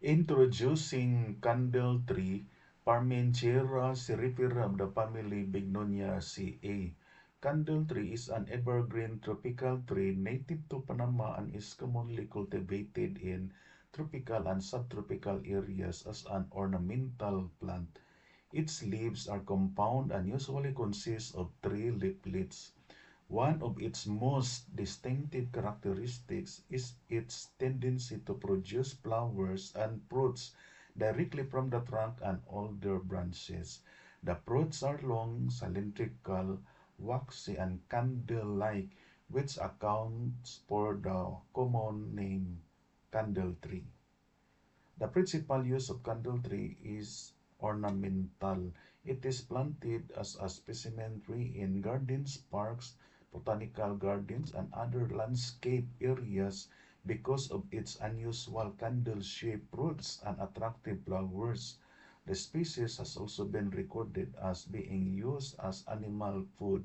Introducing candle tree, Parmenchera cerifera of the family Bignoniaceae. Candle tree is an evergreen tropical tree native to Panama and is commonly cultivated in tropical and subtropical areas as an ornamental plant. Its leaves are compound and usually consist of three leaflets. One of its most distinctive characteristics is its tendency to produce flowers and fruits directly from the trunk and older branches. The fruits are long, cylindrical, waxy, and candle-like, which accounts for the common name candle tree. The principal use of candle tree is ornamental. It is planted as a specimen tree in gardens, parks, botanical gardens, and other landscape areas because of its unusual candle-shaped roots and attractive flowers. The species has also been recorded as being used as animal food.